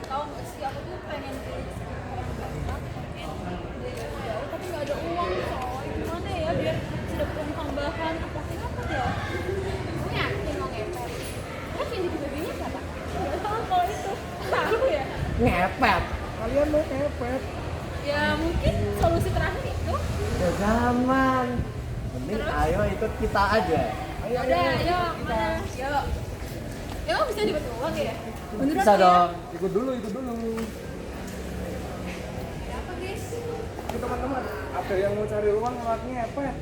Tahu nggak sih, aku tuh pengen beli sekitaran banget, pengen beli jauh tapi nggak ada uang coy. Gimana ya biar bisa dapet uang tambahan? Apa kenapa ya? Gue yakin mau ngepet. Terus yang jadi babinya siapa? Nggak tahu kalau itu. Tahu ya? Ngepet. Kalian mau ngepet? Ya mungkin solusi terakhir itu. Ya zaman. Mending Terus? ayo ikut kita aja. Udah, ayo kemana? Yuk. Ya bisa dapat uang ya? Beneran Bisa ya? dong. Ikut dulu. Ya apa guys? Ini teman-teman, ada yang mau cari uang lewat ngepet.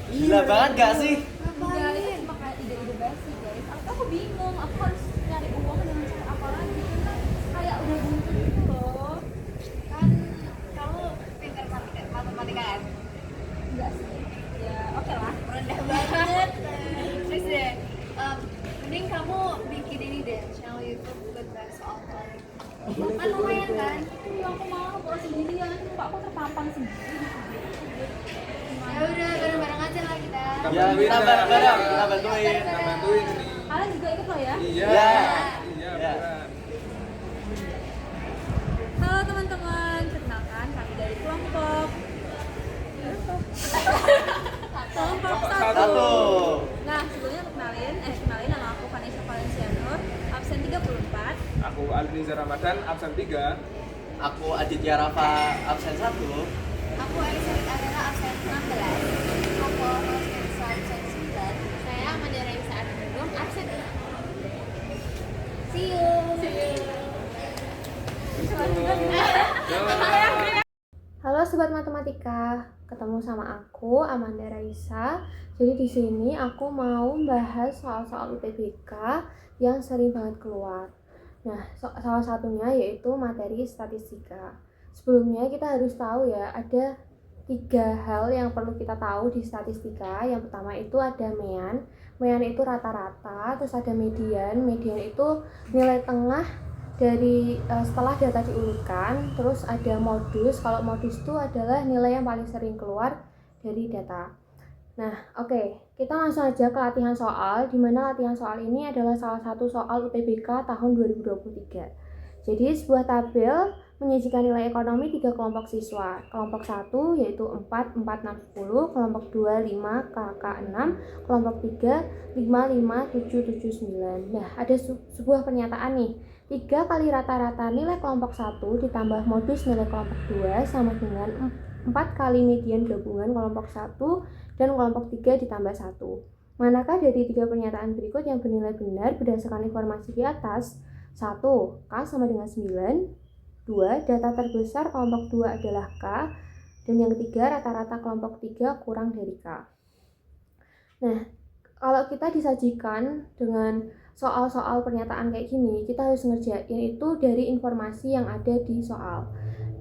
Gila banget gak sih? Enggak, itu cuma kayak ide-ide basi guys. Aku bingung, aku harus nyari uang dengan cara apa lagi? Karena kayak udah buntu gitu loh. Kan kamu pintar matematika kan? Enggak sih. Ya oke lah. Rendah banget. Terus deh, mending kamu bikin ini deh, channel YouTube buat bahas soal politik. Kan lumayan kan? Iya, aku mau kalau sendirian. Pak, aku terpampang sendiri di sini. Ya udah bareng-bareng aja lah kita. Ya kita bareng-bareng, kita bantuin. Kita bantuin nih. Kalian juga ikut loh ya? Iya. Ya. Iya, Ya. beneran. Halo teman-teman, perkenalkan kami dari kelompok kelompok Satu. Nah, sebelumnya aku kenalin nama aku Vanessa Valenciano, absen 34. Aku Aliniza Ramadan, absen 3. Aku Aditya Rafa, absen 1. Aku Aisyah adalah absen 16. Aku Roska absen 9. Saya Mandara Isa Arifin absen 6. See you. Halo sobat matematika, ketemu sama aku Amanda Raisa. Jadi di sini aku mau bahas soal-soal UTBK yang sering banget keluar. Nah, salah satunya yaitu materi statistika. Sebelumnya kita harus tahu ya, ada 3 hal yang perlu kita tahu di statistika. Yang pertama itu ada mean. Mean itu rata-rata, terus ada median. Median itu nilai tengah dari setelah data diurutkan. Terus ada modus. Kalau modus itu adalah nilai yang paling sering keluar dari data. Nah, oke, kita langsung aja ke latihan soal, di mana latihan soal ini adalah salah satu soal UTBK tahun 2023. Jadi sebuah tabel menyajikan nilai ekonomi 3 kelompok siswa. Kelompok 1 yaitu 4, 4, 6, 10, kelompok 2, 5, KK 6, kelompok 3, 5, 5, 7, 7, 9. Nah, ada sebuah pernyataan nih. 3 kali rata-rata nilai kelompok 1 ditambah modus nilai kelompok 2 sama dengan 4 kali median gabungan kelompok 1 dan kelompok 3 ditambah 1. Manakah dari 3 pernyataan berikut yang bernilai benar berdasarkan informasi di atas? 1. K sama dengan 9. 2. Data terbesar kelompok 2 adalah K. Dan yang ketiga, rata-rata kelompok 3 kurang dari K. Nah, kalau kita disajikan dengan soal-soal pernyataan kayak gini, kita harus ngerjain itu dari informasi yang ada di soal.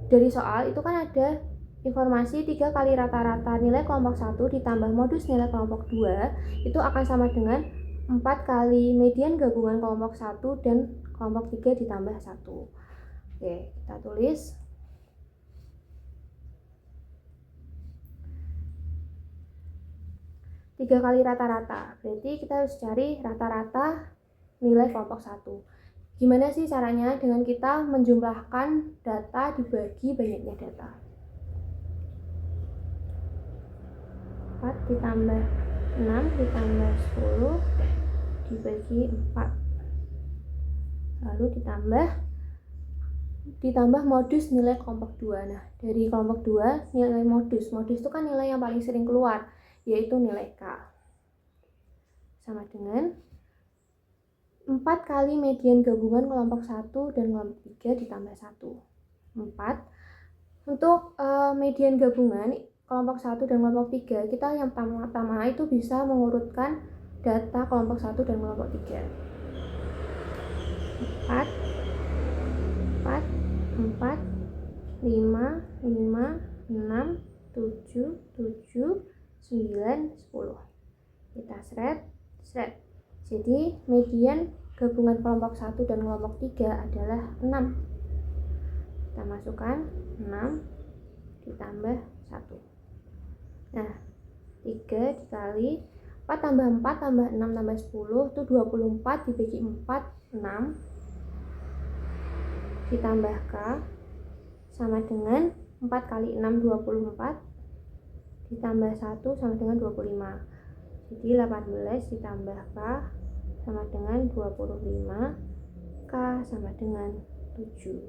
Dari soal itu kan ada informasi 3 kali rata-rata nilai kelompok 1 ditambah modus nilai kelompok 2 itu akan sama dengan 4 kali median gabungan kelompok 1 dan kelompok 3 ditambah 1. Oke, kita tulis. Tiga kali rata-rata, berarti kita harus cari rata-rata nilai kelompok 1. Gimana sih caranya? Dengan kita menjumlahkan data dibagi banyaknya data. 4 ditambah 6 ditambah 10 dibagi 4. Lalu ditambah modus nilai kelompok 2. Nah, dari kelompok 2 nilai modus. Modus itu kan nilai yang paling sering keluar, yaitu nilai K. Sama dengan 4 kali median gabungan kelompok 1 dan kelompok 3 ditambah 1. 4. Untuk median gabungan kelompok 1 dan kelompok 3, kita yang pertama itu bisa mengurutkan data kelompok 1 dan kelompok 3. 4, 4, 4, 5, 5, 6, 7, 7, 9, 10. Kita shred. Jadi median gabungan kelompok 1 dan kelompok 3 adalah 6. Kita masukkan 6 ditambah 1. Nah, 3 dikali 4 tambah 4 tambah 6 tambah 10 itu 24 dibagi 4, 6 ditambah K sama dengan 4 kali 6, 24 ditambah 1 sama dengan 25. Jadi 18 ditambah K sama dengan 25, K sama dengan 7.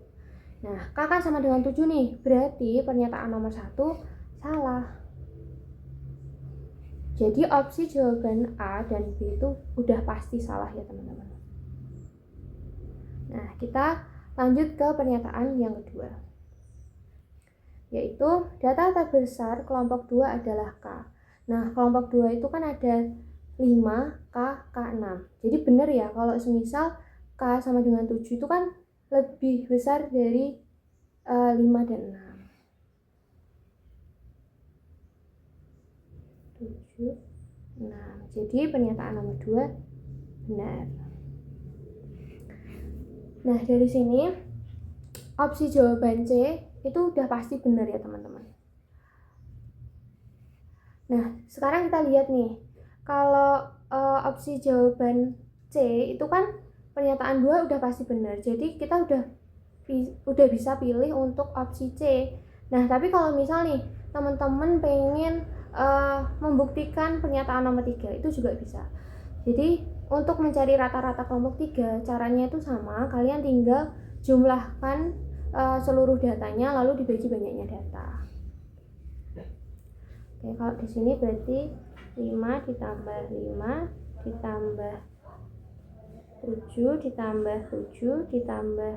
Nah, K kan sama dengan 7 nih, berarti pernyataan nomor 1 salah. Jadi opsi jawaban A dan B itu udah pasti salah ya teman-teman. Nah, kita lanjut ke pernyataan yang kedua, yaitu data terbesar kelompok 2 adalah K. Nah, kelompok 2 itu kan ada 5, K, K6. Jadi benar ya kalau semisal K sama dengan 7 itu kan lebih besar dari 5 dan 6. 7, 6. Jadi pernyataan nomor 2 benar. Nah, dari sini opsi jawaban C itu udah pasti benar ya teman-teman. Nah, sekarang kita lihat nih. Kalau opsi jawaban C itu kan pernyataan 2 udah pasti benar. Jadi kita udah bisa pilih untuk opsi C. Nah, tapi kalau misal nih teman-teman pengen membuktikan pernyataan nomor 3 itu juga bisa. Jadi untuk mencari rata-rata kelompok 3 caranya itu sama, kalian tinggal jumlahkan seluruh datanya lalu dibagi banyaknya data. Oke, kalau di sini berarti 5 ditambah 5 ditambah 7 ditambah 7 ditambah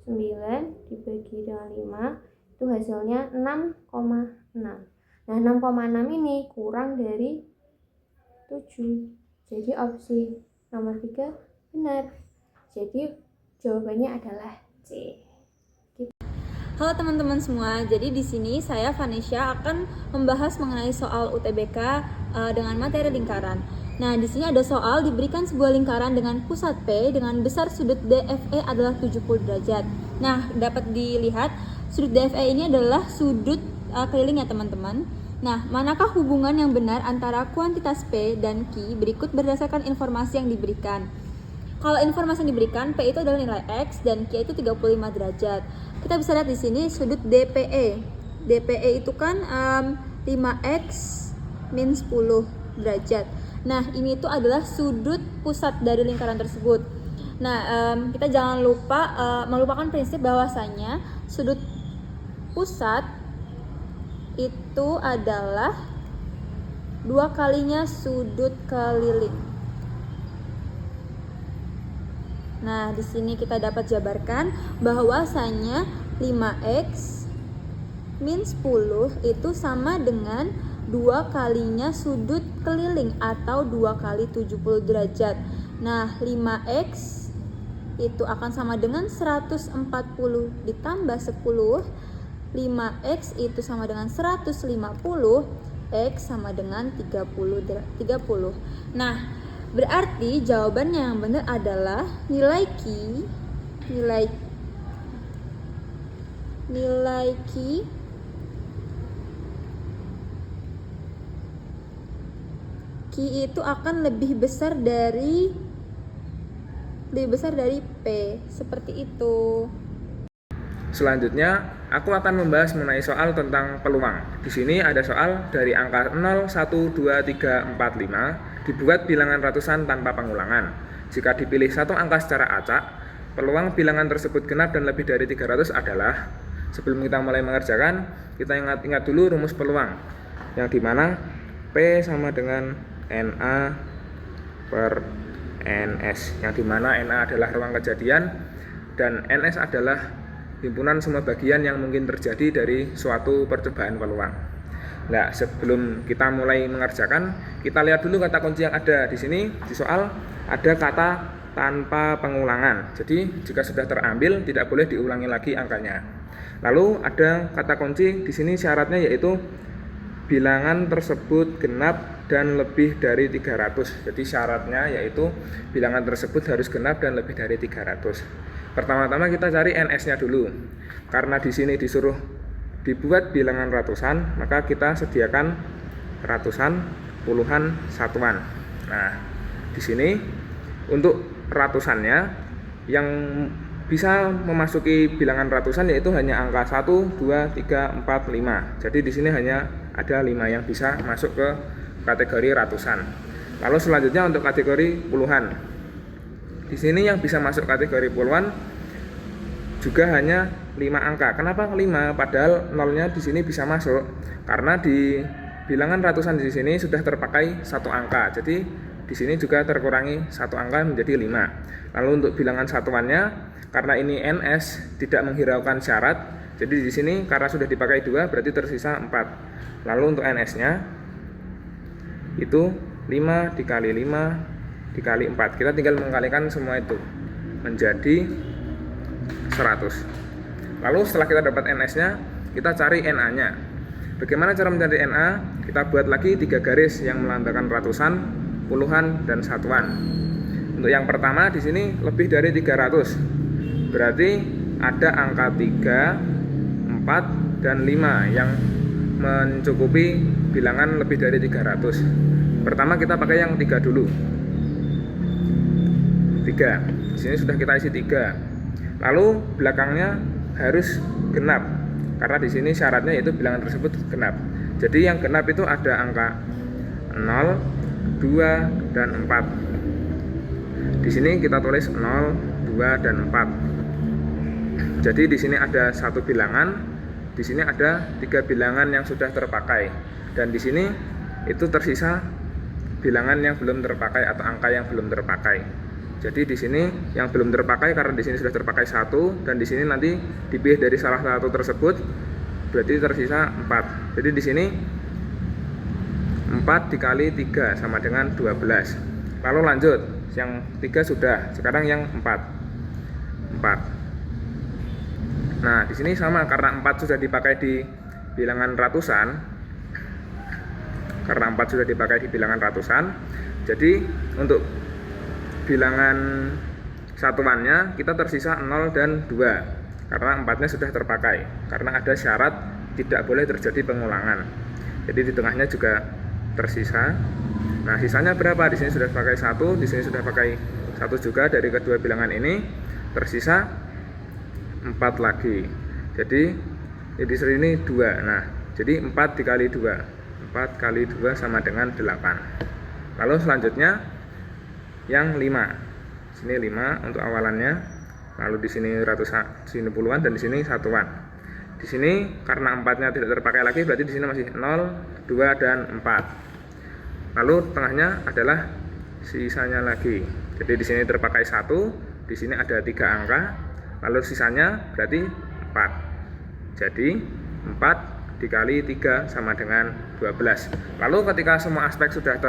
9 dibagi dengan 5 itu hasilnya 6,6. Nah, 6,6 ini kurang dari 7. Jadi opsi nomor 3 benar. Jadi jawabannya adalah C. Halo teman-teman semua, jadi di sini saya Vanesha akan membahas mengenai soal UTBK dengan materi lingkaran. Nah, di sini ada soal diberikan sebuah lingkaran dengan pusat P dengan besar sudut DFE adalah 70 derajat. Nah, dapat dilihat sudut DFE ini adalah sudut keliling ya teman-teman. Nah, manakah hubungan yang benar antara kuantitas P dan Q berikut berdasarkan informasi yang diberikan. Kalau informasi yang diberikan, P itu adalah nilai X dan Q itu 35 derajat. Kita bisa lihat di sini sudut DPE. DPE itu kan 5X min 10 derajat. Nah, ini itu adalah sudut pusat dari lingkaran tersebut. Nah, kita jangan lupa melupakan prinsip bahwasanya sudut pusat itu adalah 2 kalinya sudut keliling. Nah, di sini kita dapat jabarkan bahwasanya 5X min 10 itu sama dengan 2 kalinya sudut keliling atau 2 kali 70 derajat. Nah, 5X itu akan sama dengan 140 ditambah 10. 5X itu sama dengan 150, X sama dengan 30. Nah, berarti jawabannya yang benar adalah nilai Q itu akan lebih besar dari P, seperti itu. Selanjutnya, aku akan membahas mengenai soal tentang peluang. Di sini ada soal dari angka 0, 1, 2, 3, 4, 5 dibuat bilangan ratusan tanpa pengulangan. Jika dipilih satu angka secara acak, peluang bilangan tersebut genap dan lebih dari 300 adalah. Sebelum kita mulai mengerjakan, kita ingat dulu rumus peluang, yang dimana P sama dengan NA per NS, yang dimana NA adalah ruang kejadian dan NS adalah himpunan semua bagian yang mungkin terjadi dari suatu percobaan peluang. Nah, sebelum kita mulai mengerjakan, kita lihat dulu kata kunci yang ada di sini. Di soal ada kata tanpa pengulangan. Jadi, jika sudah terambil tidak boleh diulangi lagi angkanya. Lalu ada kata kunci di sini syaratnya yaitu bilangan tersebut genap dan lebih dari 300. Jadi syaratnya yaitu bilangan tersebut harus genap dan lebih dari 300. Pertama-tama kita cari NS-nya dulu. Karena di sini disuruh dibuat bilangan ratusan, maka kita sediakan ratusan, puluhan, satuan. Nah, di sini untuk ratusannya yang bisa memasuki bilangan ratusan yaitu hanya angka 1, 2, 3, 4, 5. Jadi di sini hanya ada 5 yang bisa masuk ke kategori ratusan. Lalu selanjutnya untuk kategori puluhan. Di sini yang bisa masuk kategori puluhan juga hanya 5 angka. Kenapa 5? Padahal nolnya di sini bisa masuk karena di bilangan ratusan di sini sudah terpakai 1 angka. Jadi di sini juga terkurangi 1 angka menjadi 5. Lalu untuk bilangan satuannya karena ini NS tidak menghiraukan syarat. Jadi di sini karena sudah dipakai 2 berarti tersisa 4. Lalu untuk NS-nya itu 5 dikali 5 dikali 4. Kita tinggal mengkalikan semua itu menjadi 100. Lalu setelah kita dapat NS-nya, kita cari NA-nya. Bagaimana cara mencari NA? Kita buat lagi 3 garis yang melambangkan ratusan, puluhan, dan satuan. Untuk yang pertama di sini lebih dari 300. Berarti ada angka 3, 4, dan 5 yang mencukupi bilangan lebih dari 300. Pertama kita pakai yang 3 dulu. 3. Di sini sudah kita isi 3. Lalu belakangnya harus genap. Karena di sini syaratnya yaitu bilangan tersebut genap. Jadi yang genap itu ada angka 0, 2, dan 4. Di sini kita tulis 0, 2, dan 4. Jadi di sini ada 1 bilangan, di sini ada 3 bilangan yang sudah terpakai. Dan di sini itu tersisa bilangan yang belum terpakai atau angka yang belum terpakai. Jadi di sini yang belum terpakai karena di sini sudah terpakai 1 dan di sini nanti dipilih dari salah satu tersebut berarti tersisa 4. Jadi di sini 4 dikali 3 sama dengan 12. Lalu lanjut, yang 3 sudah, sekarang yang 4. Nah, di sini sama karena 4 sudah dipakai di bilangan ratusan. Karena 4 sudah dipakai di bilangan ratusan, jadi untuk bilangan satuannya kita tersisa 0 dan 2 karena 4-nya sudah terpakai karena ada syarat tidak boleh terjadi pengulangan. Jadi di tengahnya juga tersisa. Nah, sisanya berapa? Di sini sudah pakai 1, di sini sudah pakai 1 juga dari kedua bilangan ini, tersisa 4 lagi. Jadi di sini 2. Nah, jadi 4 dikali 2. 4 kali 2 sama dengan 8. Lalu selanjutnya yang 5. Sini 5 untuk awalannya. Lalu di sini ratusan, di sini puluhan dan di sini satuan. Di sini karena 4-nya tidak terpakai lagi berarti di sini masih 0, 2 dan 4. Lalu tengahnya adalah sisanya lagi. Jadi di sini terpakai 1, di sini ada 3 angka. Lalu sisanya berarti 4. Jadi 4 dikali 3 sama dengan 12. Lalu ketika semua aspek sudah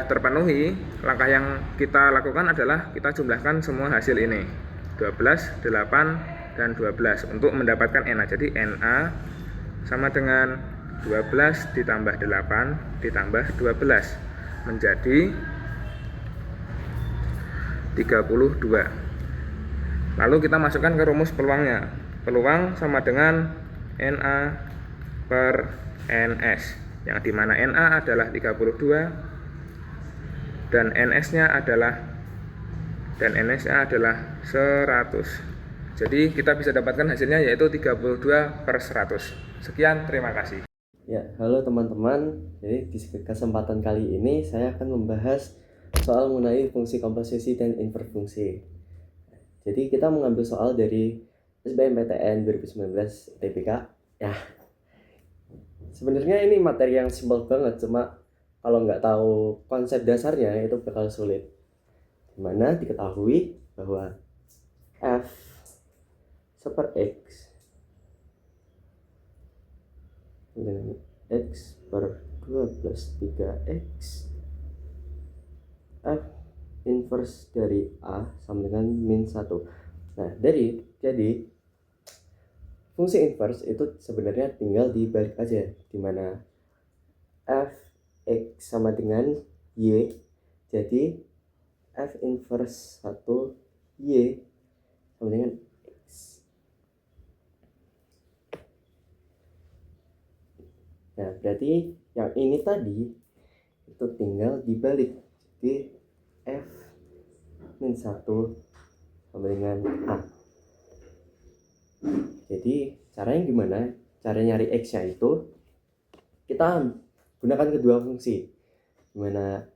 terpenuhi, langkah yang kita lakukan adalah kita jumlahkan semua hasil ini 12, 8, dan 12 untuk mendapatkan NA. Jadi NA sama dengan 12 ditambah 8 ditambah 12 menjadi 32. Lalu kita masukkan ke rumus peluangnya. Peluang sama dengan NA per NS, yang dimana NA adalah 32 dan NS-nya adalah 100. Jadi kita bisa dapatkan hasilnya yaitu 32/100. Sekian, terima kasih. Ya, halo teman-teman. Jadi di kesempatan kali ini saya akan membahas soal mengenai fungsi komposisi dan inverfungsi. Jadi kita mengambil soal dari SBMPTN 2019 TPK. Ya, sebenarnya ini materi yang simpel banget, cuma kalau nggak tahu konsep dasarnya itu bakal sulit. Dimana diketahui bahwa F super X dengan X per 2 plus 3X, F inverse dari A sama dengan min 1. Nah, jadi fungsi inverse itu sebenarnya tinggal dibalik aja, dimana F X sama dengan Y, jadi F inverse 1 Y sama dengan X. Nah, berarti yang ini tadi itu tinggal dibalik. Jadi F min 1 sama dengan A. Jadi caranya gimana? Cara nyari X nya itu kita gunakan kedua fungsi, dimana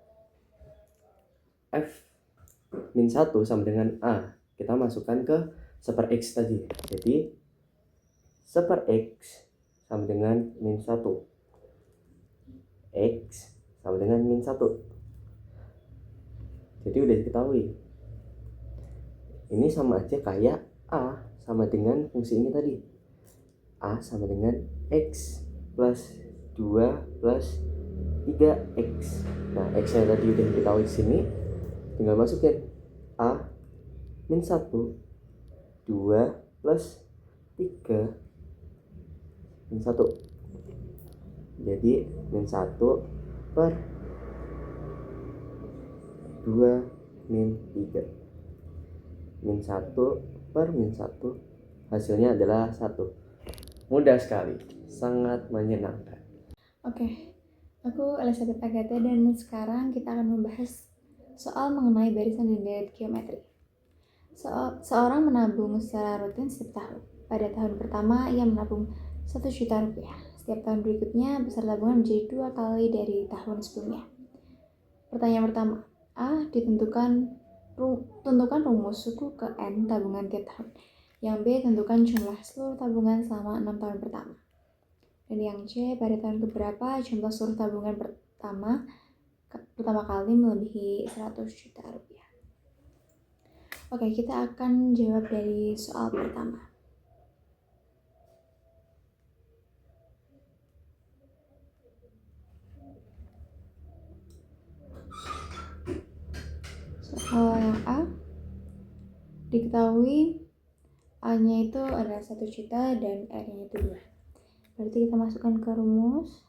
F min 1 sama dengan A kita masukkan ke seper X tadi. Jadi seper X sama dengan min 1, X sama dengan min 1. Jadi udah diketahui ini sama aja kayak A sama dengan fungsi ini tadi, A sama dengan X plus 2 plus 3X. Nah, X nya tadi udah diketahui di sini, tinggal masukin A min 1 2 plus 3 min 1. Jadi min 1 per 2 min 3. Min 1 per min 1 hasilnya adalah 1. Mudah sekali, sangat menyenangkan. Oke, aku Elizabeth Agatha dan sekarang kita akan membahas soal mengenai barisan dan deret geometri. Seorang menabung secara rutin setiap tahun. Pada tahun pertama, ia menabung 1 juta rupiah. Setiap tahun berikutnya, besar tabungan menjadi 2 kali dari tahun sebelumnya. Pertanyaan pertama, A. Tentukan rumus suku ke N tabungan tiap tahun. Yang B. Tentukan jumlah seluruh tabungan selama 6 tahun pertama. Dan yang C. Pada tahun keberapa jumlah seluruh tabungan pertama kali melebihi 100 juta rupiah. Oke, kita akan jawab dari soal pertama. Soal yang A, diketahui A-nya itu adalah 1 juta dan R-nya itu 2. Berarti kita masukkan ke rumus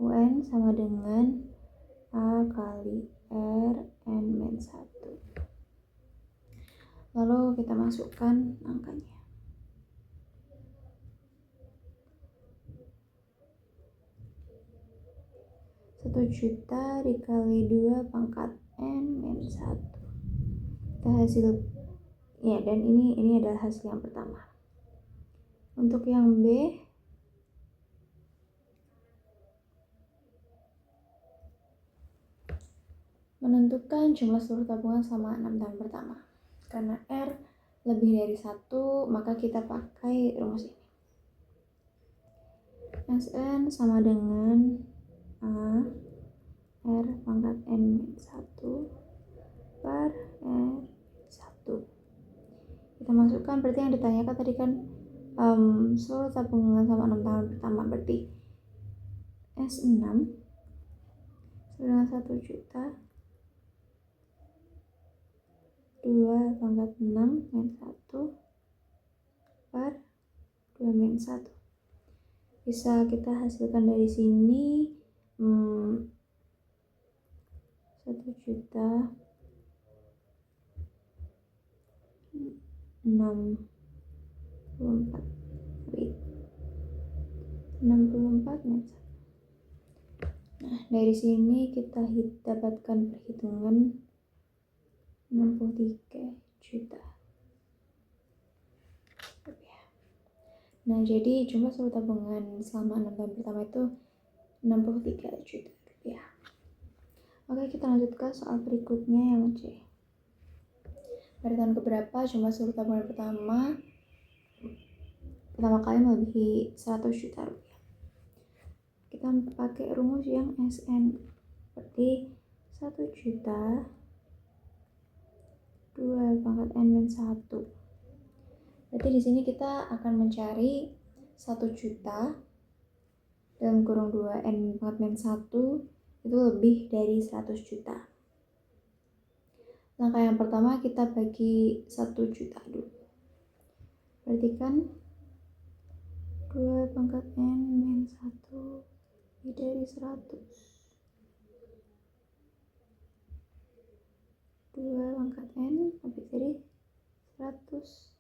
UN sama dengan A kali R N-1. Lalu kita masukkan angkanya. Satu juta dikali 2 pangkat N-1. Kita hasil ya, dan ini adalah hasil yang pertama. Untuk yang B, menentukan jumlah seluruh tabungan selama 6 tahun pertama. Karena R lebih dari 1, maka kita pakai rumus ini. Sn sama dengan A R pangkat N-1 per R1. Kita masukkan, berarti yang ditanyakan tadi kan seluruh tabungan selama 6 tahun pertama, berarti S6 dengan 1 juta 2 pangkat 6 min 1 per 2 min 1. Bisa kita hasilkan dari sini 1 juta 64 min 1. Nah, dari sini kita dapatkan perhitungan 63 juta rupiah. Nah, jadi jumlah seluruh tabungan selama 6 tahun pertama itu 63 juta rupiah. Oke, kita lanjut ke soal berikutnya yang C. Pada tahun keberapa jumlah seluruh tabungan pertama kali melebihi 100 juta rupiah. Kita pakai rumus yang SN, berarti 1 juta 2 pangkat N min 1. Berarti di sini kita akan mencari 1 juta dalam kurung 2 N pangkat min 1 itu lebih dari 100 juta. Langkah yang pertama kita bagi 1 juta dulu. Berarti kan 2 pangkat N min 1 lebih dari 100. 2 pangkat N lebih dari 100.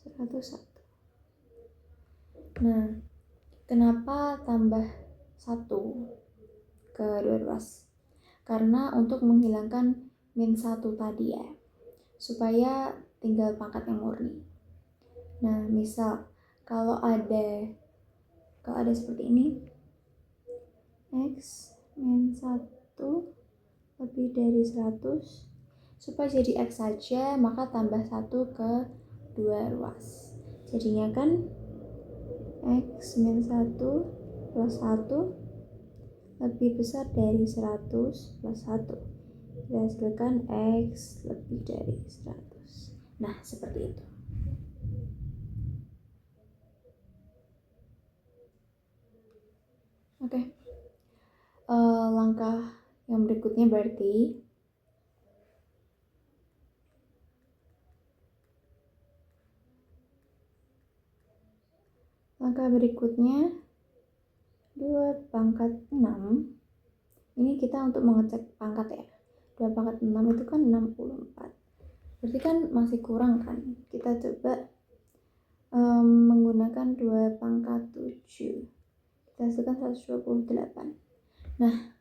101. Nah, kenapa tambah ke dua ruas. Karena untuk menghilangkan min 1 tadi ya, supaya tinggal pangkat yang murni. Nah, misal kalau ada seperti ini, x min 1 lebih dari 100, supaya jadi x saja, maka tambah 1 ke 2 ruas. Jadinya kan x min 1 plus 1 lebih besar dari 100 plus 1. Dihasilkan x lebih dari 100. Nah, seperti itu. Oke. Langkah yang berikutnya berarti langkah berikutnya 2 pangkat 6. Ini kita untuk mengecek pangkat ya. 2 pangkat 6 itu kan 64. Berarti kan masih kurang kan. Kita coba menggunakan 2 pangkat 7. Kita hasilkan 128. Nah,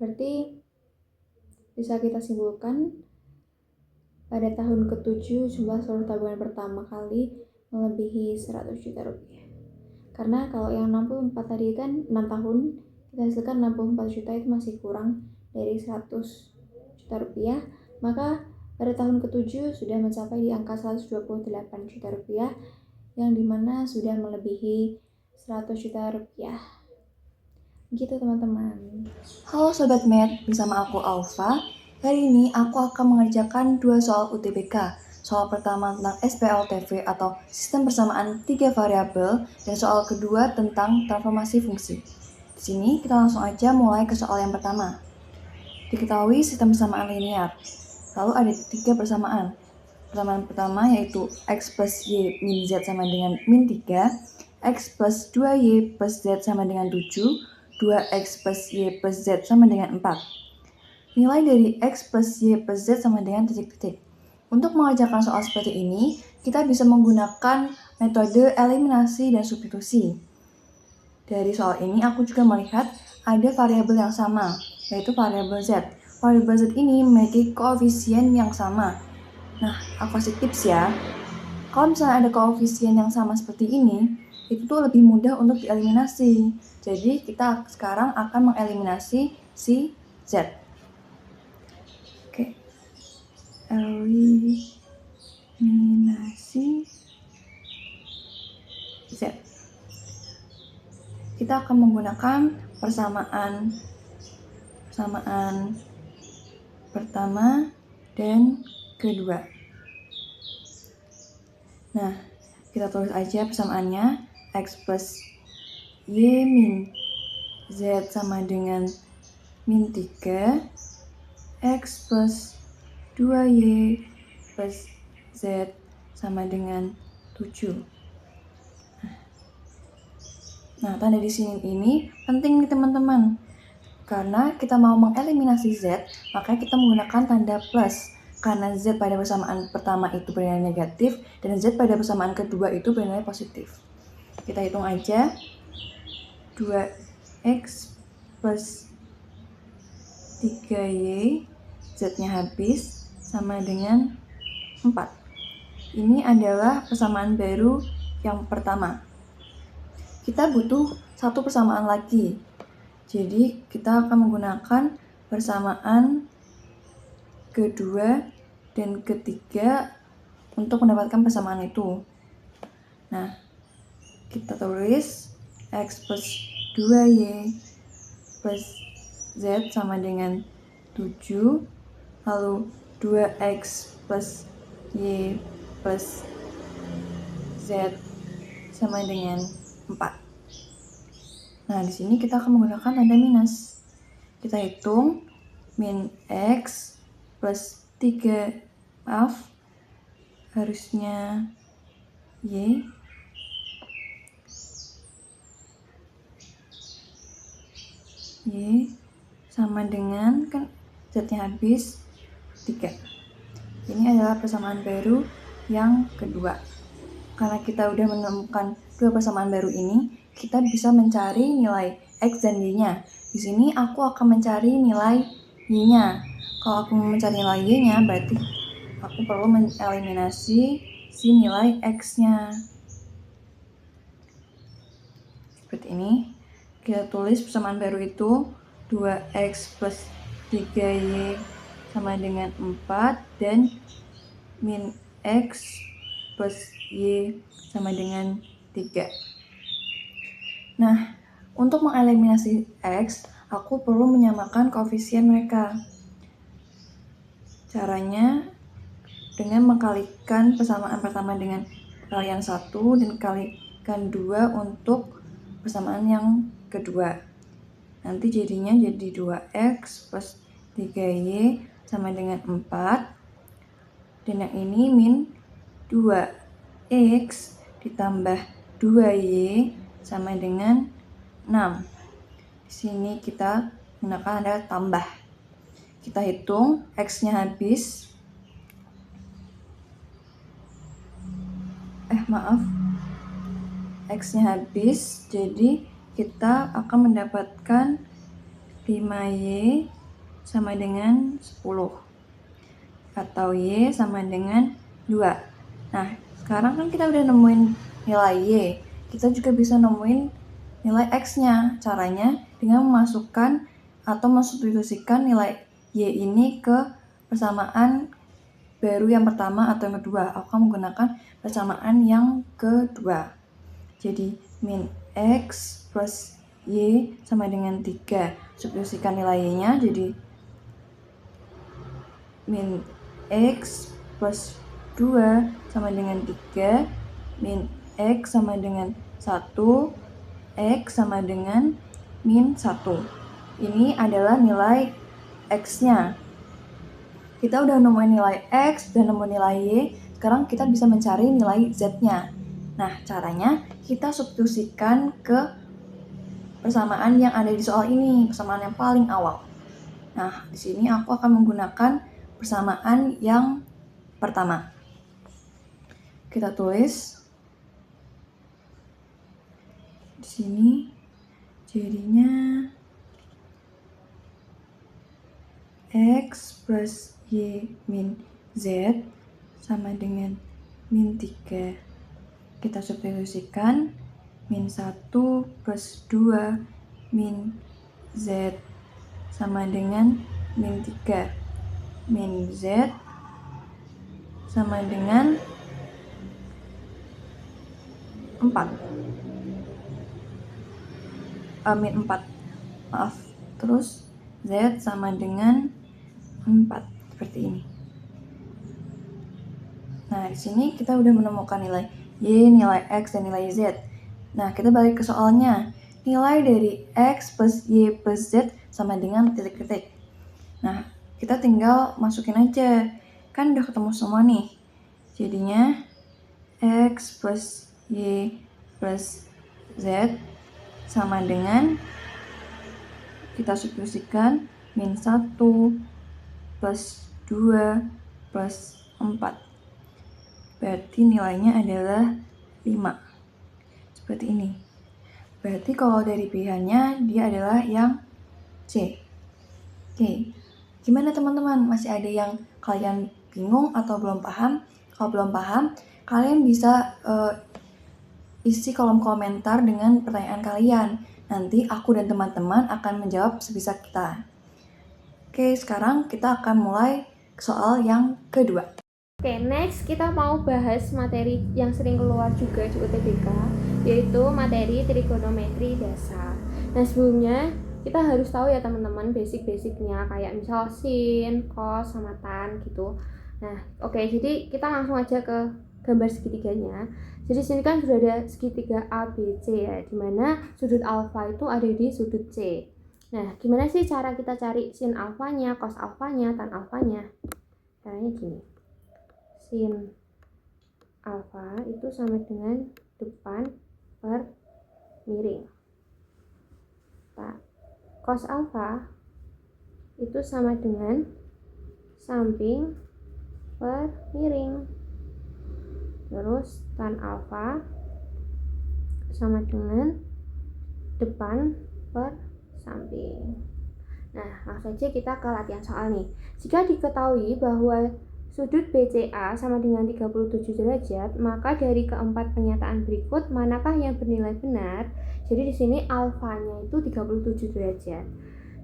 berarti bisa kita simpulkan pada tahun ke-7 jumlah seluruh tabungan pertama kali melebihi 100 juta rupiah. Karena kalau yang 64 tadi kan 6 tahun, kita hasilkan 64 juta itu masih kurang dari 100 juta rupiah. Maka pada tahun ke-7 sudah mencapai di angka 128 juta rupiah, yang dimana sudah melebihi 100 juta rupiah. Gitu teman-teman. Halo Sobat Math, bersama aku Alfa. Hari ini aku akan mengerjakan 2 soal UTBK. Soal pertama tentang SPLTV atau sistem persamaan 3 variabel, dan soal kedua tentang transformasi fungsi. Di sini kita langsung aja mulai ke soal yang pertama. Diketahui sistem persamaan linear. Lalu ada 3 persamaan. Persamaan pertama yaitu x plus y min z sama dengan min 3, x plus 2y plus z sama dengan 7, 2x plus y plus z sama dengan 4. Nilai dari x plus y plus z sama dengan titik-titik. Untuk mengerjakan soal seperti ini, kita bisa menggunakan metode eliminasi dan substitusi. Dari soal ini, aku juga melihat ada variabel yang sama, yaitu variabel z. Variabel z ini memiliki koefisien yang sama. Nah, aku kasih tips ya. Kalau misalnya ada koefisien yang sama seperti ini, itu tuh lebih mudah untuk dieliminasi. Jadi kita sekarang akan mengeliminasi si z. Oke. Eliminasi z. Kita akan menggunakan persamaan pertama dan kedua. Nah, kita tulis aja persamaannya. X plus y min z sama dengan min 3, x plus 2y plus z sama dengan 7. Nah, tanda di sini ini penting nih teman-teman. Karena kita mau mengeliminasi z, maka kita menggunakan tanda plus. Karena z pada persamaan pertama itu bernilai negatif, dan z pada persamaan kedua itu bernilai positif. Kita hitung aja. 2x plus 3y, z-nya habis, sama dengan 4. Ini adalah persamaan baru yang pertama. Kita butuh satu persamaan lagi. Jadi kita akan menggunakan persamaan kedua dan ketiga untuk mendapatkan persamaan itu. Nah, kita tulis x plus 2y plus z sama dengan 7, lalu 2x plus y plus z sama dengan 4. Nah, di sini kita akan menggunakan tanda minus. Kita hitung min x plus 3, harusnya y, sama dengan, kan z-nya habis, 3. Ini adalah persamaan baru yang kedua. Karena kita udah menemukan dua persamaan baru ini, kita bisa mencari nilai X dan Y-nya. Di sini aku akan mencari nilai Y-nya. Kalau aku mencari nilai Y-nya, berarti aku perlu mengeliminasi si nilai X-nya. Seperti ini. Kita tulis persamaan baru itu 2X plus 3Y sama dengan 4 dan min X plus Y sama dengan 3. Nah, untuk mengeliminasi X, aku perlu menyamakan koefisien mereka. Caranya dengan mengkalikan persamaan pertama dengan kalian 1 dan kalikan 2 untuk persamaan yang kedua. Nanti jadinya jadi 2X plus 3Y sama dengan 4. Dan yang ini min 2X ditambah 2Y sama dengan 6. Di sini kita gunakan ada tambah. Kita hitung X-nya habis. X-nya habis, jadi kita akan mendapatkan 5Y sama dengan 10 atau Y sama dengan 2. Nah, sekarang kan kita udah nemuin nilai Y, kita juga bisa nemuin nilai X-nya. Caranya dengan memasukkan atau mensubstitusikan nilai Y ini ke persamaan baru yang pertama atau yang kedua. Aku akan menggunakan persamaan yang kedua. Jadi min X plus Y sama dengan 3. Substitusikan nilai Y-nya jadi min X plus 2 sama dengan 3. Min X sama dengan 1. X sama dengan min 1. Ini adalah nilai X-nya. Kita udah nemuin nilai X dan nemu nilai Y. Sekarang kita bisa mencari nilai Z-nya. Nah, caranya kita substitusikan ke persamaan yang ada di soal ini, persamaan yang paling awal. Nah, di sini aku akan menggunakan persamaan yang pertama. Kita tulis di sini jadinya X plus Y min Z sama dengan min 3. Kita substitusikan min 1 plus 2 min Z sama dengan min 3. Min Z sama dengan 4. Min 4. Maaf. Terus Z sama dengan 4. Seperti ini. Nah, di sini kita udah menemukan nilai Y, nilai X, dan nilai Z. Nah, kita balik ke soalnya. Nilai dari X plus Y plus Z sama dengan titik-titik. Nah, kita tinggal masukin aja. Kan udah ketemu semua nih. Jadinya X plus Y plus Z sama dengan, kita substitusikan, min 1 plus 2 plus 4. Berarti nilainya adalah 5. Seperti ini. Berarti kalau dari pilihannya dia adalah yang C. Oke. Gimana teman-teman? Masih ada yang kalian bingung atau belum paham? Kalau belum paham, kalian bisa isi kolom komentar dengan pertanyaan kalian. Nanti aku dan teman-teman akan menjawab sebisa kita. Oke, sekarang kita akan mulai soal yang kedua. Oke, next kita mau bahas materi yang sering keluar juga di UTBK, yaitu materi trigonometri dasar. Nah, sebelumnya kita harus tahu ya teman-teman basic-basicnya, kayak misal sin, cos, sama tan gitu. Nah, oke, jadi kita langsung aja ke gambar segitiganya. Jadi sini kan sudah ada segitiga ABC ya, dimana sudut alfa itu ada di sudut C. Nah, gimana sih cara kita cari sin alfanya, cos alfanya, tan alfanya? Caranya gini. Sin alfa itu sama dengan depan per miring. Cos alfa itu sama dengan samping per miring. Terus tan alfa sama dengan depan per samping. Nah, langsung saja kita ke latihan soal nih. Jika diketahui bahwa sudut BCA sama dengan 37 derajat, maka dari keempat pernyataan berikut manakah yang bernilai benar? Jadi di sini alfanya itu 37 derajat.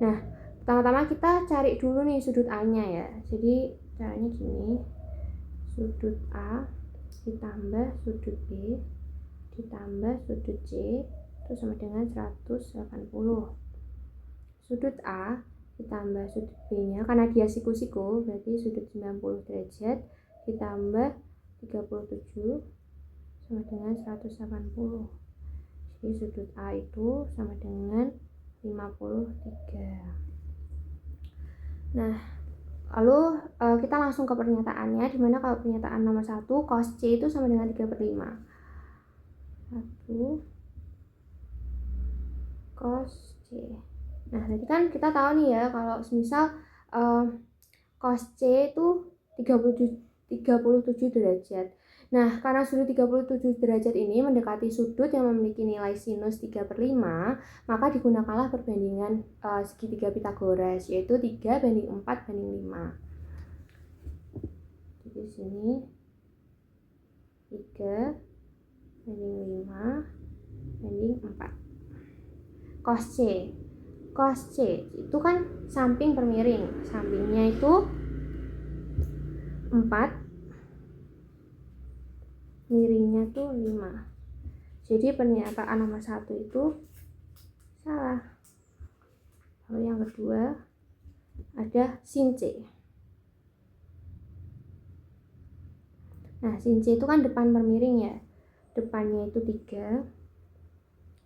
Nah, pertama-tama kita cari dulu nih sudut A-nya ya. Jadi caranya gini. Sudut A ditambah sudut B ditambah sudut C itu sama dengan 180. Sudut A ditambah sudut B-nya, karena dia siku-siku berarti sudut 90 derajat ditambah 37 sama dengan 180. Jadi sudut A itu sama dengan 53. Nah, lalu kita langsung ke pernyataannya, dimana kalau pernyataan nomor 1 cos C itu sama dengan 3/5. 1 cos C. Nah, tadi kan kita tahu nih ya, kalau misal cos C itu 37 derajat. Nah, karena sudut 37 derajat ini mendekati sudut yang memiliki nilai sinus 3/5, maka digunakanlah perbandingan segitiga Pythagoras, yaitu 3:4/5. Jadi di sini 3:5/4. Cos C itu kan samping per miring, sampingnya itu 4, miringnya tuh 5. Jadi pernyataan nomor 1 itu salah. Lalu yang kedua ada sin C. Nah, sin C itu kan depan per miring ya. Depannya itu 3,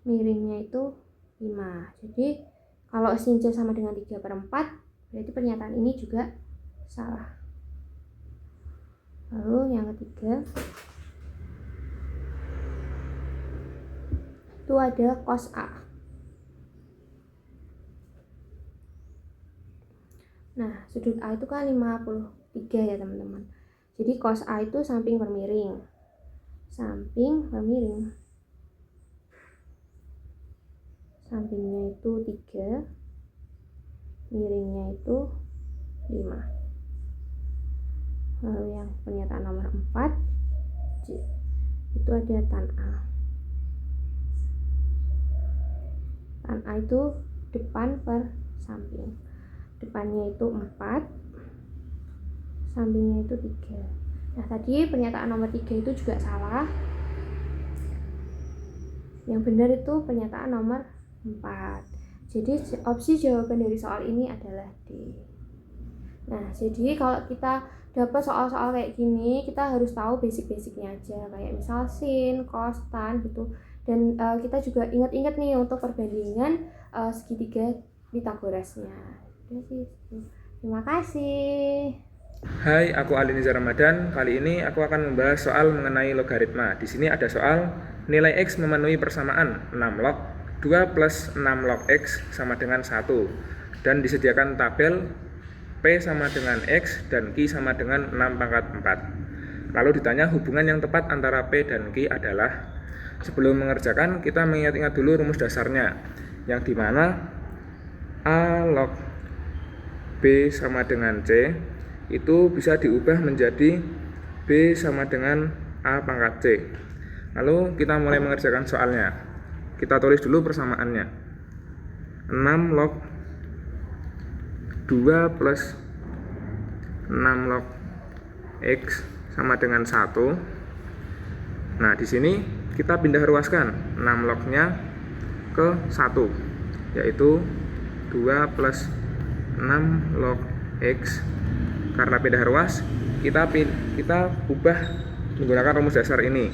miringnya itu 5. Jadi kalau sin C sama dengan 3/4, berarti pernyataan ini juga salah. Lalu yang ketiga itu ada cos A. Nah, sudut A itu kan 53 ya teman-teman. Jadi cos A itu samping per miring. Samping per miring. Sampingnya itu 3, miringnya itu 5. Lalu yang pernyataan nomor 4 itu ada tan A. Tan A itu depan per samping. Depannya itu 4, sampingnya itu 3. Nah, tadi pernyataan nomor 3 itu juga salah. Yang benar itu pernyataan nomor 4. Jadi opsi jawaban dari soal ini adalah D. Nah, jadi kalau kita dapat soal-soal kayak gini, kita harus tahu basic-basicnya aja, kayak misal sin, cos, tan gitu. Dan kita juga ingat-ingat nih untuk perbandingan segitiga Pythagorasnya. Terima kasih. Hai, aku Alinizar Ramadan. Kali ini aku akan membahas soal mengenai logaritma. Di sini ada soal nilai X memenuhi persamaan 6 log 2 plus 6 log X sama dengan 1. Dan disediakan tabel P sama dengan X dan Q sama dengan 6 pangkat 4. Lalu ditanya hubungan yang tepat antara P dan Q adalah. Sebelum mengerjakan, kita mengingat-ingat dulu rumus dasarnya, yang dimana A log B sama dengan C itu bisa diubah menjadi B sama dengan A pangkat C. Lalu kita mulai mengerjakan soalnya. Kita tulis dulu persamaannya. 6 log 2 plus 6 log X sama dengan 1. Nah, di sini kita pindah ruaskan 6 lognya ke 1, yaitu 2 plus 6 log X. Karena pindah ruas, kita ubah menggunakan rumus dasar ini.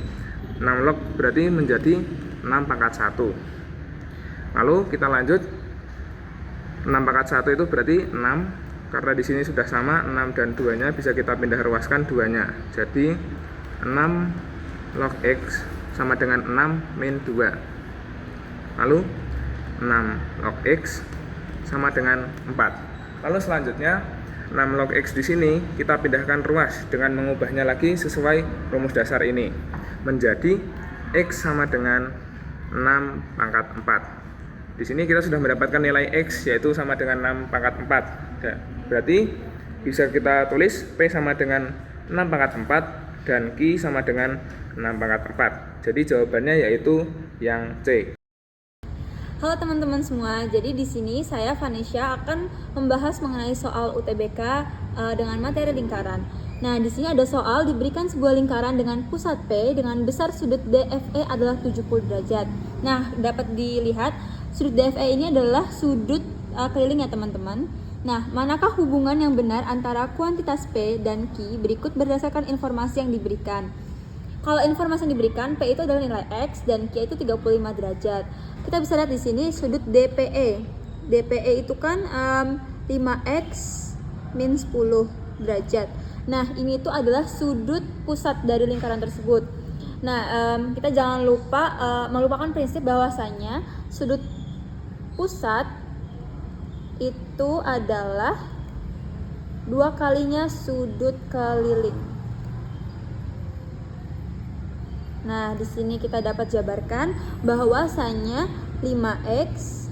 6 log berarti menjadi 6 pangkat 1. Lalu kita lanjut, 6 pangkat 1 itu berarti 6. Karena di sini sudah sama 6 dan 2-nya, bisa kita pindah ruaskan 2-nya. Jadi 6 log X sama dengan 6 min 2. Lalu 6 log X sama dengan 4. Lalu selanjutnya 6 log X di sini kita pindahkan ruas dengan mengubahnya lagi sesuai rumus dasar ini menjadi X sama dengan 6 pangkat 4. Di sini kita sudah mendapatkan nilai X yaitu sama dengan 6 pangkat 4. Ya, berarti bisa kita tulis P sama dengan 6 pangkat 4 dan Q sama dengan 6 pangkat 4. Jadi jawabannya yaitu yang C. Halo teman-teman semua, jadi di sini saya Vanesha akan membahas mengenai soal UTBK dengan materi lingkaran. Nah, di sini ada soal diberikan sebuah lingkaran dengan pusat P dengan besar sudut DFE adalah 70 derajat. Nah, dapat dilihat sudut DFE ini adalah sudut keliling ya teman-teman. Nah, manakah hubungan yang benar antara kuantitas P dan Q berikut berdasarkan informasi yang diberikan. Kalau informasi yang diberikan, P itu adalah nilai X dan Q itu 35 derajat. Kita bisa lihat di sini sudut DPE. DPE itu kan 5X min 10 derajat. Nah, ini itu adalah sudut pusat dari lingkaran tersebut. Nah, kita jangan lupa melupakan prinsip bahwasanya sudut pusat itu adalah 2 kalinya sudut keliling. Nah, di sini kita dapat jabarkan bahwasanya 5X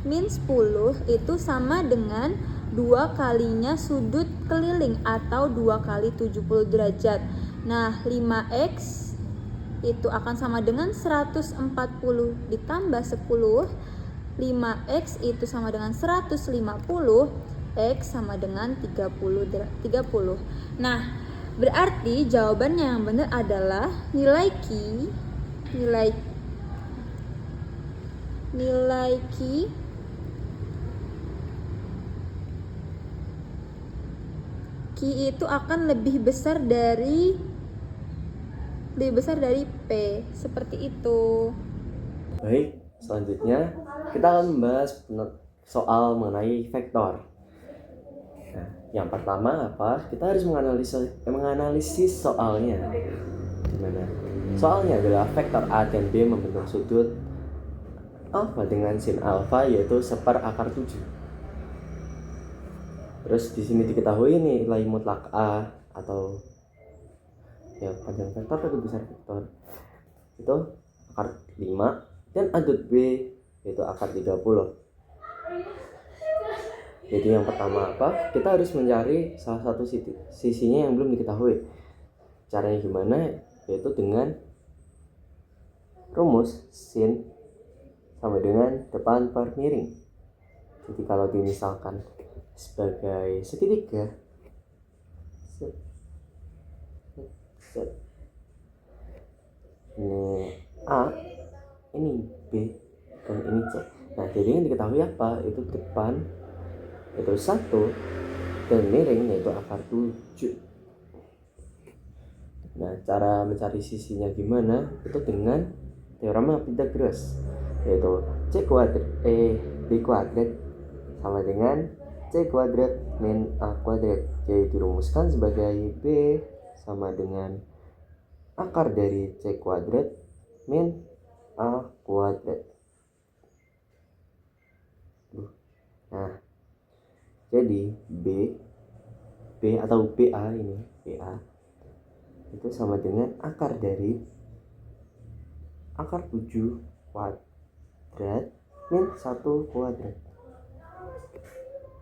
min 10 itu sama dengan 2 kalinya sudut keliling atau 2 kali 70 derajat. Nah, 5X itu akan sama dengan 140 ditambah 10. 5X itu sama dengan 150. X sama dengan 30. Nah, berarti jawabannya yang benar adalah nilai Q itu akan lebih besar dari P, seperti itu. Baik, selanjutnya kita akan membahas soal mengenai vektor. Nah, yang pertama apa? Kita harus menganalisis soalnya. Gimana? Soalnya adalah vektor A dan B membentuk sudut alfa dengan sin alfa yaitu 1/7. Terus di sini diketahui nilai mutlak A atau ya panjang vektor atau besar vektor itu akar 5 dan adut B yaitu akar 30. Jadi yang pertama apa? Kita harus mencari salah satu sisinya yang belum diketahui. Caranya gimana? Yaitu dengan rumus sin sama dengan depan per miring. Jadi kalau dimisalkan sebagai segitiga ini A, ini B, dan ini C. Nah, jadi yang diketahui apa? Itu depan itu 1 dan miring yaitu akar 7. Nah, cara mencari sisinya gimana? Itu dengan teorema Pythagoras, yaitu B kuadrat sama dengan C kuadrat min A kuadrat. Jadi dirumuskan sebagai B sama dengan akar dari C kuadrat min A kuadrat. Nah, jadi B atau BA ini, BA itu sama dengan akar dari akar 7 kuadrat min 1 kuadrat.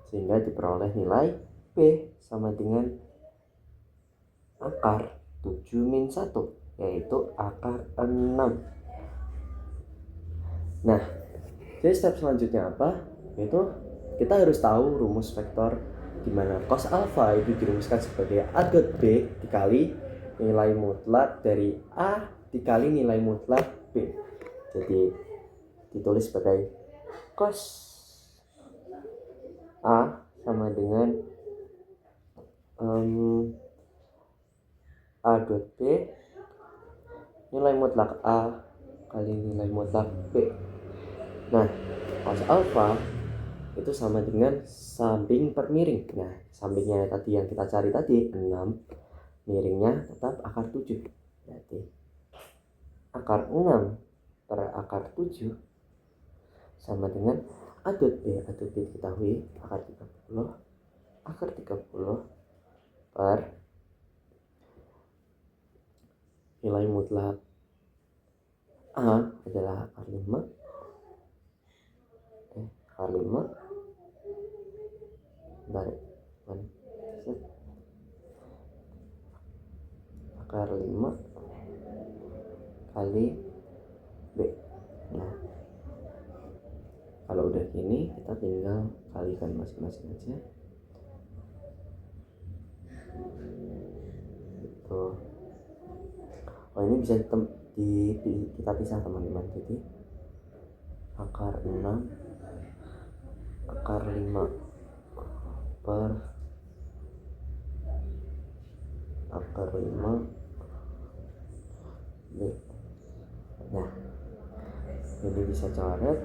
Sehingga diperoleh nilai P sama dengan akar 7 min 1 yaitu akar 6. Nah, jadi step selanjutnya apa? Yaitu kita harus tahu rumus vektor di mana cos alfa itu dirumuskan sebagai A dot B dikali nilai mutlak dari A dikali nilai mutlak B. Jadi ditulis sebagai cos A sama dengan A dot B nilai mutlak A kali nilai mutlak B. Nah, cos alfa itu sama dengan samping per miring. Nah, sampingnya tadi yang kita cari tadi 6, miringnya tetap akar 7. Berarti akar 6 per akar 7 sama dengan A dot B. A dot B diketahui akar 30 per nilai mutlak A adalah akar 5 akar 5 bentar, kan? Set. Akar 5 kali B. Nah, kalau udah gini kita tinggal kalikan masing-masing aja. Gitu. Oh, ini bisa kita pisah teman-teman. Jadi akar 6 akar 5 per akar 5 B. Nah, ini bisa coret,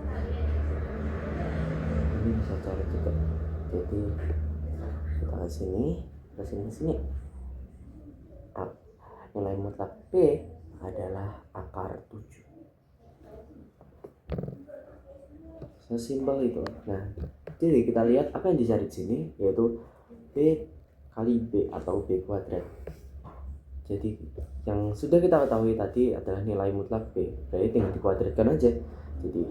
ini bisa coret juga. Jadi kita ke sini, ke sini. Nilai mutlak B adalah akar 7. Sesimpel itu. Nah, jadi kita lihat apa yang dicari di sini, yaitu B kali B atau B kuadrat. Jadi yang sudah kita ketahui tadi adalah nilai mutlak B, berarti tinggal dikuadratkan aja. Jadi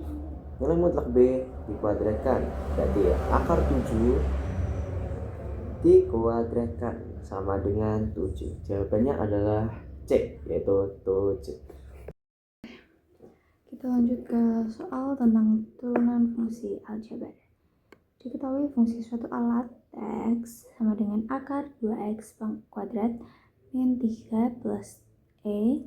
nilai mutlak B dikuadratkan, berarti akar 7 dikuadratkan sama dengan 7. Jawabannya adalah C, yaitu 7. Kita lanjut ke soal tentang turunan fungsi aljabar. Diketahui fungsi suatu alat X sama dengan akar 2X kuadrat min 3 plus E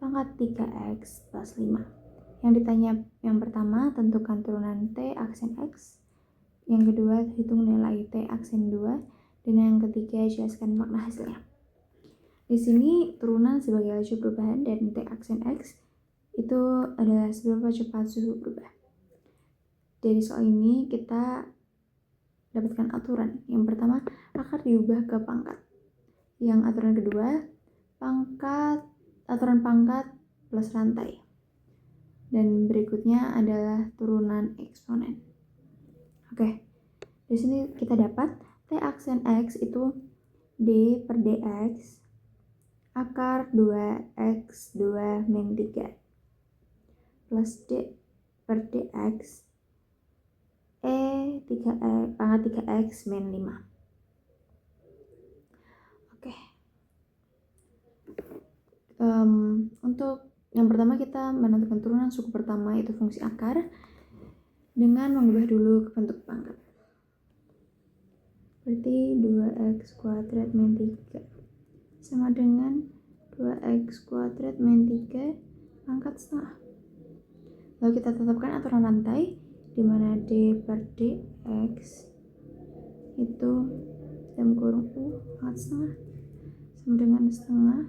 pangkat 3X plus 5. Yang ditanya yang pertama, tentukan turunan T aksen X. Yang kedua, hitung nilai T aksen 2. Dan yang ketiga, jelaskan makna hasilnya. Di sini turunan sebagai laju perubahan dan T aksen X itu adalah seberapa cepat suhu berubah. Dari soal ini kita dapatkan aturan. Yang pertama, akar diubah ke pangkat. Yang aturan kedua, aturan pangkat plus rantai. Dan berikutnya adalah turunan eksponen. Oke, di sini kita dapat T aksen X itu D per dx akar 2x2 min 3 plus D per dx E 3x pangkat 3x min 5. Oke. Untuk yang pertama kita menentukan turunan suku pertama itu fungsi akar dengan mengubah dulu ke bentuk pangkat. Berarti 2x kuadrat min 3 sama dengan 2x kuadrat min 3 pangkat setengah. Lalu kita tetapkan aturan rantai di mana D per dx itu dalam kurung U pangkat setengah sama dengan setengah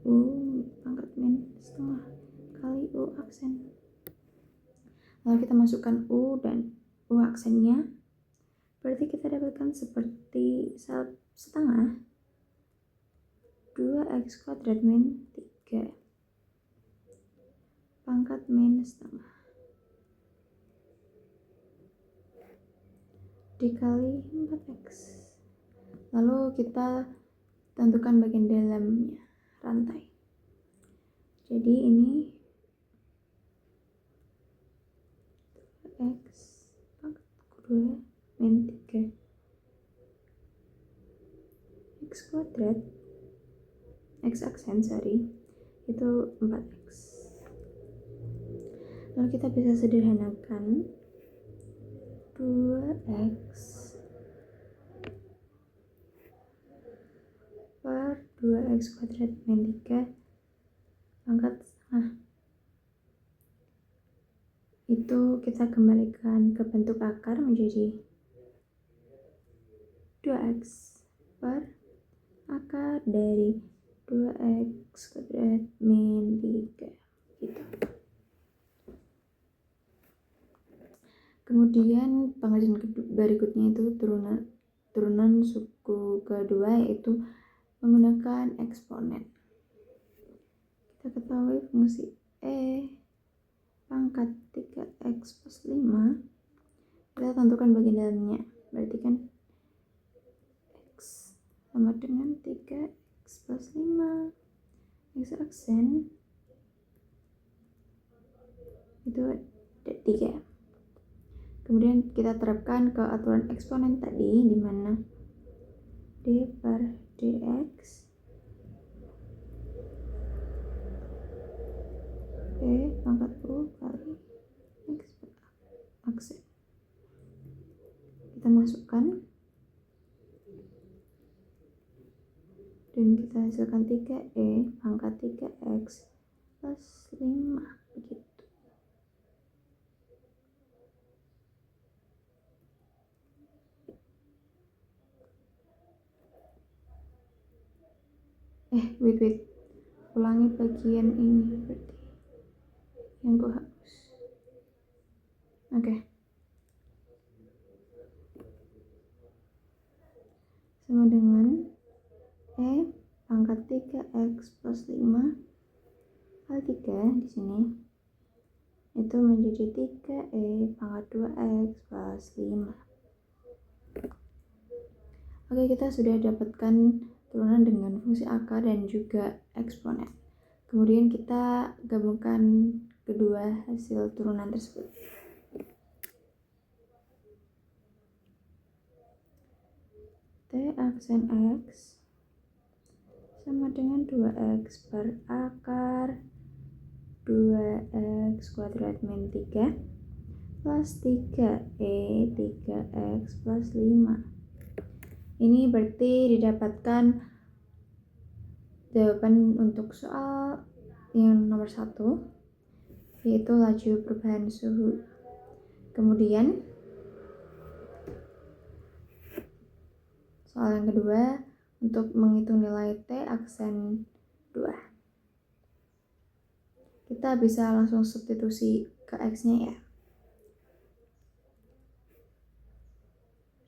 U pangkat min setengah kali U aksen. Lalu kita masukkan U dan U aksennya, berarti kita dapatkan seperti setengah 2x kuadrat min 3 pangkat min setengah dikali 4x. Lalu kita tentukan bagian dalamnya, rantai. Jadi ini x pangkat 2 min 3 x kuadrat x aksen itu 4x. Lalu kita bisa sederhanakan 2x per 2x kuadrat min 3 pangkat setengah. Itu kita kembalikan ke bentuk akar menjadi 2x per akar dari 2x kuadrat min 3 gitu. Kemudian pengerjaan berikutnya itu turunan suku kedua, yaitu menggunakan eksponen. Kita ketahui fungsi E pangkat 3x plus 5, kita tentukan bagian dalamnya, berarti kan x sama dengan 3x plus 5 x aksen itu 3. Kemudian kita terapkan ke aturan eksponen tadi, di mana d per dx p pangkat u kali x per aksen. Kita masukkan dan kita hasilkan 3e pangkat 3x plus 5, begitu. Wait, ulangi bagian ini berarti yang gue hapus. Oke. Sama dengan e pangkat 3x plus 5 kali 3 di sini itu menjadi 3e pangkat 2x plus 5. Oke, kita sudah dapatkan turunan dengan fungsi akar dan juga eksponen. Kemudian kita gabungkan kedua hasil turunan tersebut. T aksen x sama dengan 2x per akar 2x kuadrat min 3 plus 3e 3x plus 5. Ini berarti didapatkan jawaban untuk soal yang nomor 1, yaitu laju perubahan suhu. Kemudian soal yang kedua untuk menghitung nilai T aksen 2. Kita bisa langsung substitusi ke X-nya ya.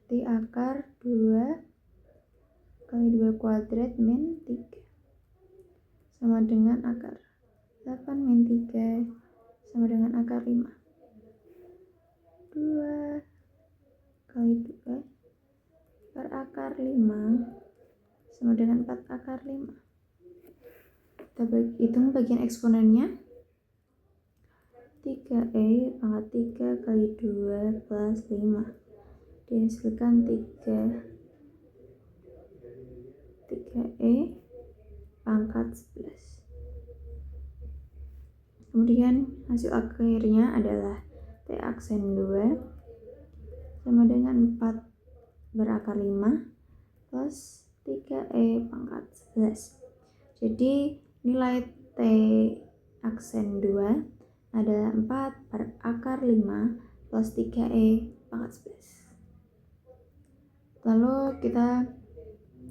Berarti akar 2 kali 2 kuadrat min 3 sama dengan akar 8 min 3 sama dengan akar 5. 2 kali 2 per akar 5 sama dengan 4 akar 5. Kita hitung bagian eksponennya. 3e pangkat 3 kali 2 plus 5 dihasilkan 3e pangkat 11. Kemudian hasil akhirnya adalah T aksen 2 sama dengan 4 berakar 5 plus 3e pangkat 11. Jadi nilai T aksen 2 adalah 4 per akar 5 plus 3e pangkat 11. Lalu kita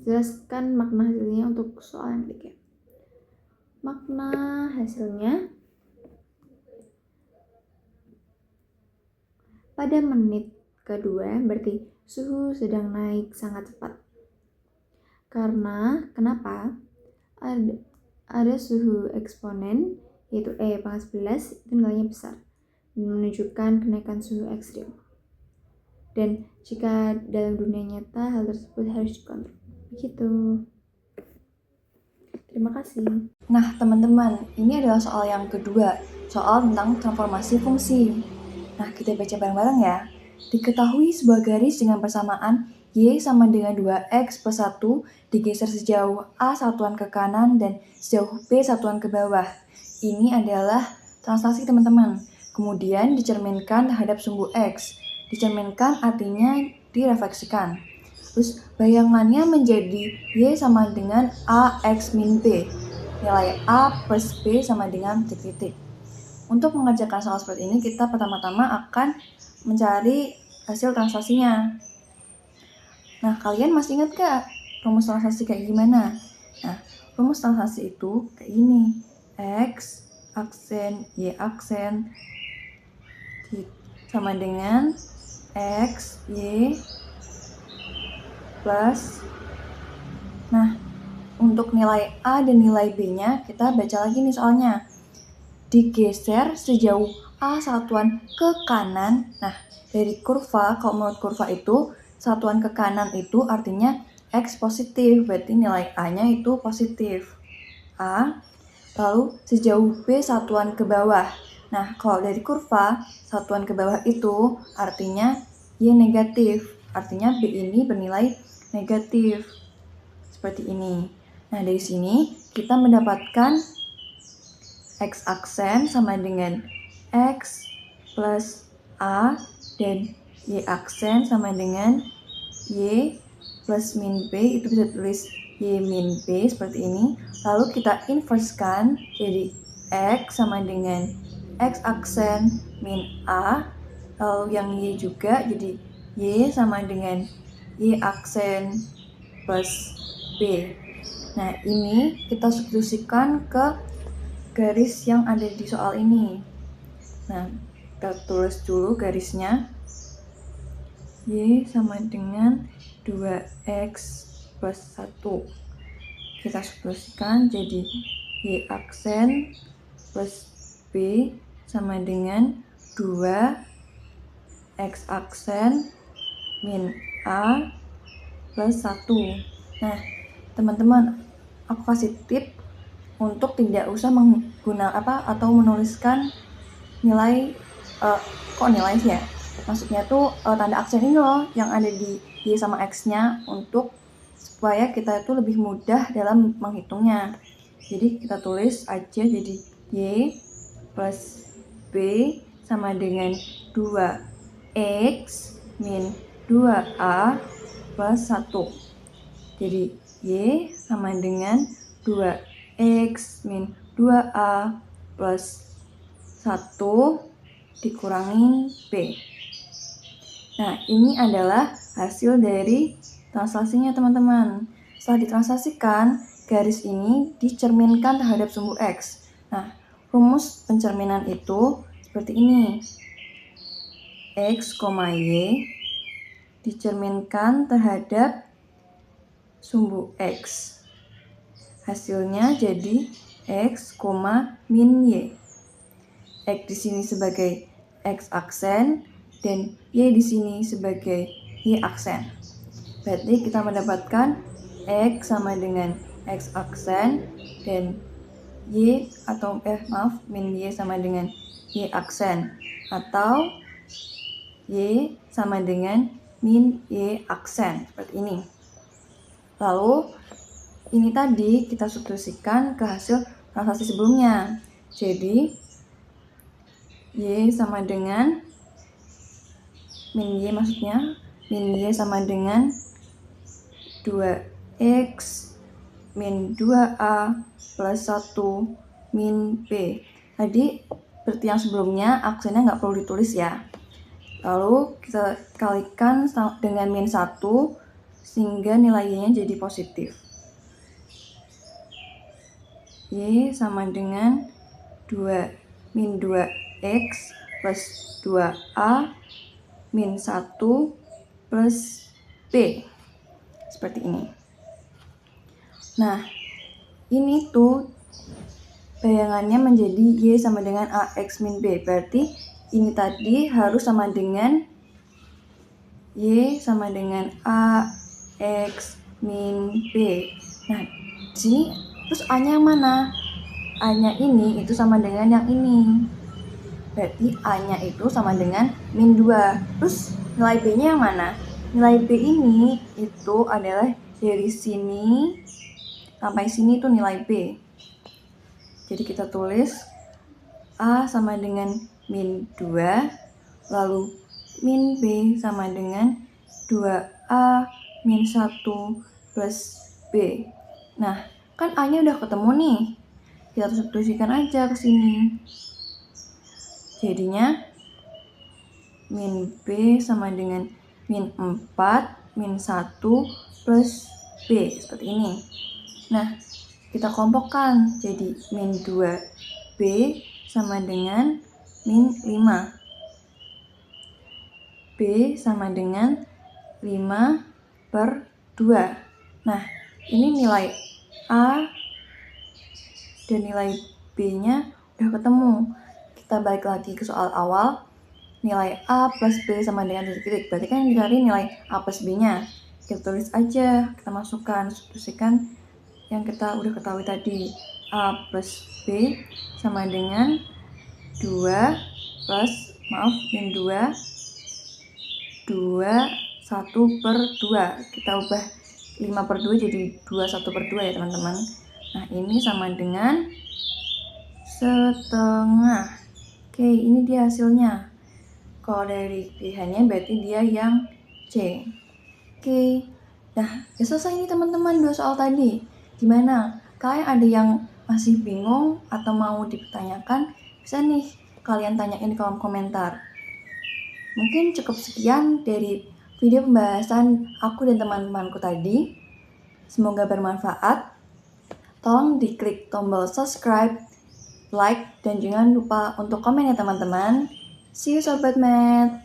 jelaskan makna hasilnya untuk soal yang ketiga. Makna hasilnya pada menit kedua berarti suhu sedang naik sangat cepat. Karena kenapa? Ada suhu eksponen yaitu E pangkat 11 itu nilainya besar dan menunjukkan kenaikan suhu ekstrim. Dan jika dalam dunia nyata hal tersebut harus dikontrol. Begitu. Terima kasih. Nah, teman-teman, ini adalah soal yang kedua, soal tentang transformasi fungsi. Nah, kita baca bareng-bareng ya. Diketahui sebuah garis dengan persamaan Y sama dengan 2X plus 1 digeser sejauh A satuan ke kanan dan sejauh B satuan ke bawah. Ini adalah translasi teman-teman. Kemudian dicerminkan terhadap sumbu X. Dicerminkan artinya direfleksikan. Terus bayangannya menjadi Y sama dengan AX min B. Nilai A plus B sama dengan titik-titik. Untuk mengerjakan soal seperti ini, kita pertama-tama akan mencari hasil translasinya. Nah, kalian masih ingat gak rumus translasi kayak gimana? Nah, rumus translasi itu kayak gini. X aksen Y aksen sama dengan X, Y plus. Nah, untuk nilai A dan nilai B-nya kita baca lagi nih soalnya. Digeser sejauh A satuan ke kanan. Nah, dari kurva, kalau menurut kurva itu satuan ke kanan itu artinya X positif, berarti nilai A-nya itu positif. A, lalu sejauh B satuan ke bawah. Nah, kalau dari kurva, satuan ke bawah itu artinya Y negatif. Artinya B ini bernilai negatif. Seperti ini. Nah, dari sini kita mendapatkan X aksen sama dengan X plus A dan Y aksen sama dengan Y plus min B. Itu bisa tulis Y min B seperti ini. Lalu kita inversekan jadi X sama dengan X aksen min A, lalu yang Y juga jadi Y sama dengan Y aksen plus B. Nah, ini kita substitusikan ke garis yang ada di soal ini. Nah, kita tulis dulu garisnya. Y sama dengan 2X plus 1. Kita substitusikan jadi Y aksen plus B sama dengan 2X aksen min A plus 1. Nah, teman-teman, aku kasih tip untuk tidak usah menggunakan atau menuliskan nilai kok nilai sih ya? Maksudnya tuh tanda aksen ini loh yang ada di Y sama X-nya untuk supaya kita itu lebih mudah dalam menghitungnya. Jadi kita tulis aja jadi Y plus B sama dengan 2X min 2A plus 1. Jadi Y sama dengan 2X min 2A plus 1 dikurangin B. Nah, ini adalah hasil dari translasinya, teman-teman. Setelah ditranslasikan, garis ini dicerminkan terhadap sumbu X. Nah, rumus pencerminan itu seperti ini. X, Y dicerminkan terhadap sumbu X. Hasilnya jadi X, min Y. X di sini sebagai X aksen dan Y di sini sebagai Y aksen. Berarti kita mendapatkan X sama dengan X aksen dan min Y sama dengan Y aksen, atau Y sama dengan min Y aksen seperti ini. Lalu ini tadi kita substitusikan ke hasil translasi sebelumnya. Jadi Y sama dengan min Y sama dengan 2X min 2A plus 1 min B. Tadi seperti yang sebelumnya aksennya nggak perlu ditulis ya. Lalu kita kalikan dengan min 1 sehingga nilainya jadi positif. Y sama dengan 2 min 2X plus 2A min 1 plus B. Seperti ini. Nah, ini tuh bayangannya menjadi Y sama dengan AX min B. Berarti ini tadi harus sama dengan Y sama dengan AX min B. Nah, di sini terus A-nya yang mana? A-nya ini itu sama dengan yang ini. Berarti A-nya itu sama dengan min 2. Terus nilai B-nya yang mana? Nilai B ini itu adalah dari sini sampai sini tuh nilai B. Jadi kita tulis A sama dengan min 2, lalu min B sama dengan 2A min 1 plus B. Nah, kan A-nya udah ketemu nih. Kita substitusikan aja ke sini. Jadinya min B sama dengan min 4 min 1 plus B seperti ini. Nah, kita kelompokkan jadi min 2B sama dengan min 5. B sama dengan 5/2. Nah, ini nilai A dan nilai B-nya udah ketemu. Kita balik lagi ke soal awal. Nilai A plus B sama dengan titik-titik. Berarti kan yang dicari nilai A plus B-nya. Kita tulis aja, kita masukkan, substitusikan yang kita udah ketahui tadi. A plus B sama dengan 2 plus, min 2, 1/2. Kita ubah 5/2 jadi 1/2 ya teman-teman. Nah ini sama dengan setengah. Oke, ini dia hasilnya. Kalau dari pilihannya berarti dia yang C. Oke, nah ya selesai nih teman-teman 2 soal tadi. Gimana? Kalian ada yang masih bingung atau mau dipertanyakan? Bisa nih kalian tanyain di kolom komentar. Mungkin cukup sekian dari video pembahasan aku dan teman-temanku tadi. Semoga bermanfaat. Tolong diklik tombol subscribe, like, dan jangan lupa untuk komen ya teman-teman. See you Sobat Math!